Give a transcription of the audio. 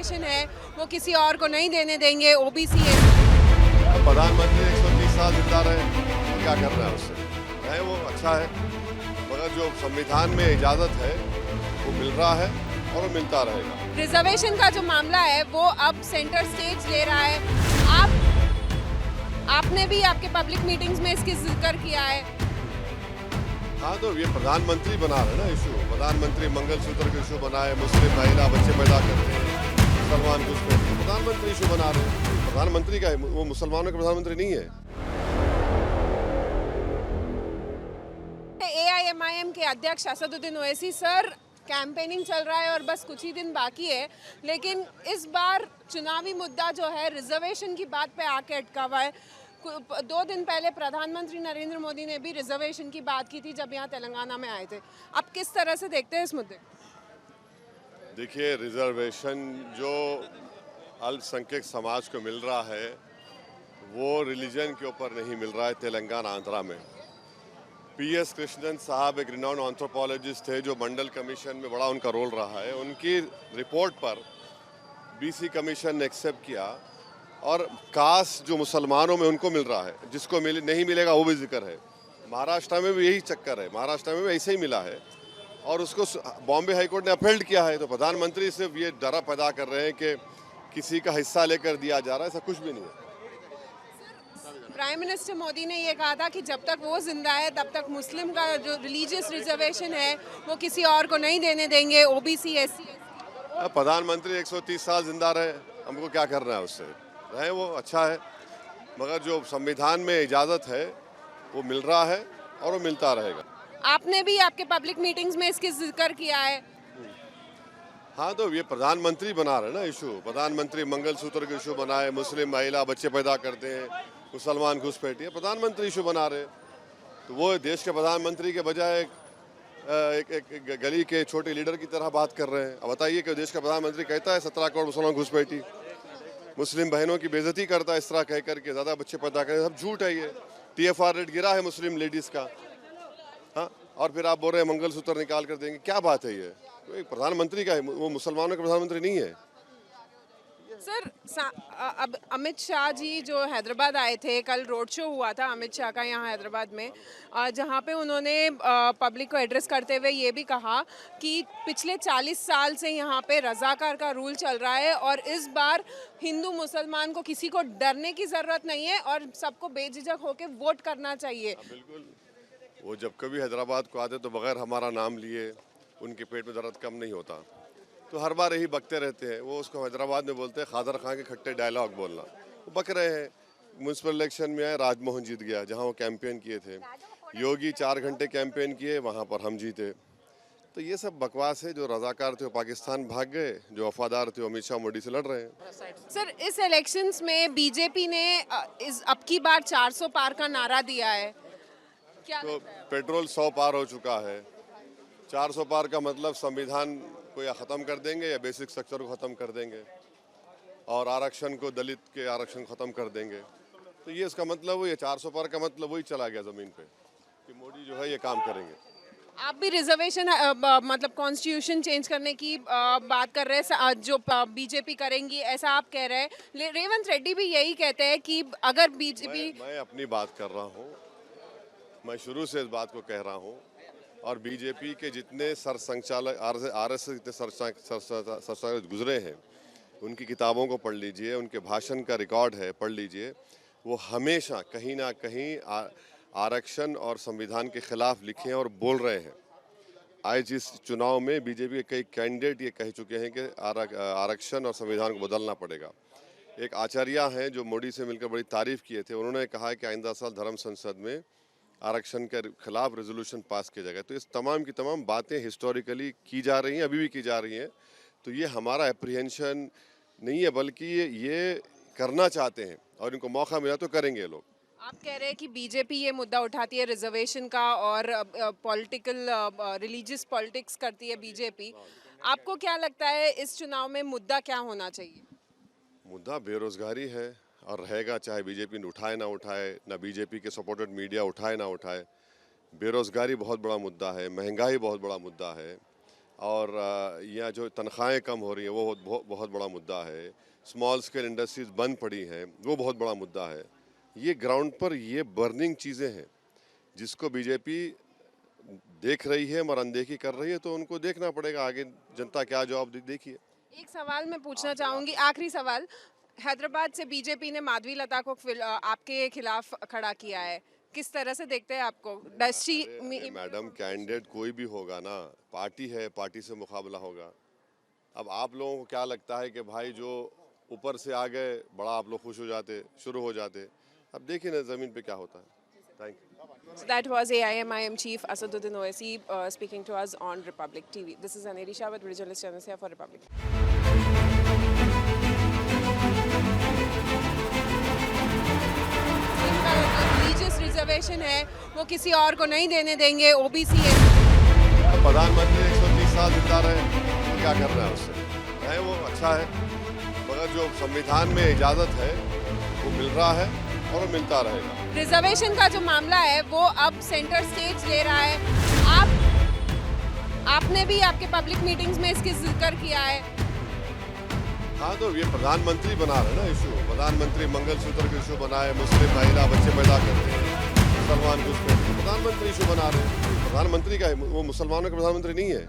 Reservation है वो किसी और को नहीं देने देंगे, ओबीसी है। प्रधानमंत्री 130 साल जिंदा रहे तो क्या करना है उससे? रहे वो अच्छा है, मगर जो संविधान में इजाजत है वो मिल रहा है और वो मिलता रहेगा। रिजर्वेशन का जो मामला है वो अब सेंटर स्टेज ले रहा है। आपने भी आपके पब्लिक मीटिंग्स में इसकी जिक्र किया है। हाँ, तो ये प्रधानमंत्री बना रहे ना इशू। प्रधानमंत्री मंगलसूत्र का इशू बनाए, मुस्लिम महिला बच्चे पैदा करते हैं, मुसलमान कुछ करते हैं, प्रधानमंत्री इशू बना रहे हैं। प्रधानमंत्री का है, वो मुसलमानों का प्रधानमंत्री नहीं है। एआईएमआईएम के अध्यक्ष असदुद्दीन ओवैसी सर, कैंपेनिंग चल रहा है और बस कुछ ही दिन बाकी है, लेकिन इस बार चुनावी मुद्दा जो है रिजर्वेशन की बात पे आके अटका हुआ है। 2 दिन पहले प्रधानमंत्री नरेंद्र मोदी ने भी रिजर्वेशन की बात की थी जब यहाँ तेलंगाना में आए थे। आप किस तरह से देखते हैं इस मुद्दे को? देखिए, रिजर्वेशन जो अल्पसंख्यक समाज को मिल रहा है वो रिलीजन के ऊपर नहीं मिल रहा है। तेलंगाना आंध्रा में पीएस कृष्णन साहब एक रिनाउंड एंथ्रोपोलॉजिस्ट थे जो मंडल कमीशन में बड़ा उनका रोल रहा है। उनकी रिपोर्ट पर बीसी कमीशन ने एक्सेप्ट किया और कास्ट जो मुसलमानों में उनको मिल रहा है, जिसको नहीं मिलेगा वो भी जिक्र है। महाराष्ट्र में भी यही चक्कर है, महाराष्ट्र में भी ऐसे ही मिला है और उसको बॉम्बे हाईकोर्ट ने अपील किया है। तो प्रधानमंत्री सिर्फ ये डरा पैदा कर रहे हैं कि किसी का हिस्सा लेकर दिया जा रहा है, ऐसा कुछ भी नहीं है। प्राइम मिनिस्टर मोदी ने ये कहा था कि जब तक वो जिंदा है तब तक मुस्लिम का जो रिलीजियस रिजर्वेशन है वो किसी और को नहीं देने देंगे, ओबीसी एससी। प्रधानमंत्री 130 साल जिंदा रहे, हमको क्या करना है उससे? रहे वो अच्छा है, मगर जो संविधान में इजाजत है वो मिल रहा है और वो मिलता रहेगा। आपने भी आपके पब्लिक मीटिंग्स में इसकी जिक्र किया है। हाँ, तो ये प्रधानमंत्री बना रहे ना इशू। प्रधानमंत्री मंगलसूत्र का इशू बनाए, मुस्लिम महिला बच्चे पैदा करते हैं, मुसलमान घुसपैठी है, प्रधानमंत्री इशू बना रहे। तो वो देश के प्रधानमंत्री के बजाय एक गली के छोटे लीडर की तरह बात कर रहे हैं। अब बताइए कि देश का प्रधानमंत्री कहता है 17 करोड़ मुसलमान घुसपैठी, मुस्लिम बहनों की बेइज्जती करता है इस तरह कह करके, ज़्यादा बच्चे पैदा करें, सब झूठ है। ये TFR रेट गिरा है मुस्लिम लेडीज़ का। हाँ, और फिर आप बोल रहे हैं मंगलसूत्र निकाल कर देंगे, क्या बात है ये? तो एक प्रधानमंत्री का है, वो मुसलमानों का प्रधानमंत्री नहीं है। सर, अब अमित शाह जी जो हैदराबाद आए थे, कल रोड शो हुआ था अमित शाह का यहाँ हैदराबाद में, जहाँ पे उन्होंने पब्लिक को एड्रेस करते हुए ये भी कहा कि पिछले 40 साल से यहाँ पे रजाकार का रूल चल रहा है और इस बार हिंदू मुसलमान को किसी को डरने की ज़रूरत नहीं है और सबको बेझिझक होकर वोट करना चाहिए। बिल्कुल, वो जब कभी हैदराबाद को आते तो बगैर हमारा नाम लिए उनके पेट में दर्द कम नहीं होता। तो हर बार यही बकते रहते हैं। वो उसको हैदराबाद में बोलते हैं खादर खान के खट्टे डायलॉग बोलना। वो बक रहे हैं। म्यूनसिपल इलेक्शन में आए, राजमोहन जीत गया जहां वो कैंपेन किए थे। योगी 4 घंटे कैंपेन किए, वहां पर हम जीते। तो ये सब बकवास है। जो रजाकार थे वो पाकिस्तान भाग गए, जो वफादार थे वो अमित शाह मोदी से लड़ रहे हैं। सर, इस इलेक्शंस में बीजेपी ने अब की बार 400 पार का नारा दिया है, क्या तो पेट्रोल 100 पार हो चुका है। 400 पार का मतलब संविधान को या ख़त्म कर देंगे या बेसिक स्ट्रक्चर को ख़त्म कर देंगे और आरक्षण को, दलित के आरक्षण ख़त्म कर देंगे। तो ये इसका मतलब, ये 400 पार का मतलब वही चला गया ज़मीन पे कि मोदी जो है ये काम करेंगे। आप भी रिजर्वेशन मतलब कॉन्स्टिट्यूशन चेंज करने की बात कर रहे हैं, जो बीजेपी करेंगी ऐसा आप कह रहे हैं। रेवंत रेड्डी भी यही कहते हैं कि अगर बीजेपी, मैं अपनी बात कर रहा हूँ, मैं शुरू से इस बात को कह रहा हूँ और बीजेपी के जितने सरसंघचालक RSS जितने सरसंघचालक गुजरे हैं उनकी किताबों को पढ़ लीजिए, उनके भाषण का रिकॉर्ड है, पढ़ लीजिए। वो हमेशा कहीं ना कहीं आरक्षण और संविधान के खिलाफ लिखे हैं और बोल रहे हैं। आज इस चुनाव में बीजेपी के कई कैंडिडेट ये कह चुके हैं कि आरक्षण और संविधान को बदलना पड़ेगा। एक आचार्य हैं जो मोदी से मिलकर बड़ी तारीफ किए थे, उन्होंने कहा कि आइंदा साल धर्म संसद में आरक्षण के खिलाफ रेजोल्यूशन पास किया जाएगा। तो इस तमाम की तमाम बातें हिस्टोरिकली की जा रही हैं, अभी भी की जा रही हैं। तो ये हमारा एप्रीहेंशन नहीं है, बल्कि ये करना चाहते हैं और इनको मौका मिला तो करेंगे लोग। आप कह रहे हैं कि बीजेपी ये मुद्दा उठाती है रिजर्वेशन का और पॉलिटिकल रिलीजियस पॉलिटिक्स करती है बीजेपी। आपको क्या लगता है इस चुनाव में मुद्दा क्या होना चाहिए? मुद्दा बेरोजगारी है और रहेगा, चाहे बीजेपी उठाए ना उठाए, ना बीजेपी के सपोर्टेड मीडिया उठाए ना उठाए। बेरोजगारी बहुत बड़ा मुद्दा है, महंगाई बहुत बड़ा मुद्दा है। और यहाँ जो तनख्वाहें कम हो रही हैं वो बहुत बड़ा मुद्दा है। स्मॉल स्केल इंडस्ट्रीज बंद पड़ी हैं, वो बहुत बड़ा मुद्दा है। ये ग्राउंड पर ये बर्निंग चीज़ें हैं जिसको बीजेपी देख रही है और अनदेखी कर रही है, तो उनको देखना पड़ेगा आगे जनता क्या जवाब देगी। एक सवाल मैं पूछना चाहूंगी, आखिरी सवाल। हैदराबाद से बीजेपी ने माधवी लता को आपके खिलाफ खड़ा किया है, किस तरह से देखते हैं आपको? अरे मैडम, कैंडिडेट कोई भी होगा ना, पार्टी है, पार्टी से मुकाबला होगा। अब आप लोगों को क्या लगता है कि भाई जो ऊपर से आ गए बड़ा आप लोग खुश हो जाते, शुरू हो जाते? अब देखिए ना ज़मीन पे क्या होता है। Thank you. So that was AIMIM Chief Asaduddin Owaisi speaking to us on Republic TV. This is Aneri Shah with Regionalist Channels here for Republic. इनका रिलीजियस रिजर्वेशन है वो किसी और को नहीं देने देंगे, ओबीसी है। प्रधानमंत्री 130 साल जिंदा रहे तो क्या करना है उससे? है वो अच्छा है, मगर जो संविधान में इजाज़त है वो मिल रहा है और वो मिलता रहेगा। रिजर्वेशन का जो मामला है वो अब सेंटर स्टेज ले रहा है। आपने भी आपके पब्लिक मीटिंग्स में इसकी जिक्र किया है। हाँ, तो ये प्रधानमंत्री बना रहे ना इशू। प्रधानमंत्री मंगलसूत्र का इशू बनाए, मुस्लिम महिला बच्चे पैदा करते हैं, मुसलमान घुसपैठ, प्रधानमंत्री इशू बना रहे हैं। प्रधानमंत्री का है, वो मुसलमानों का प्रधानमंत्री नहीं है।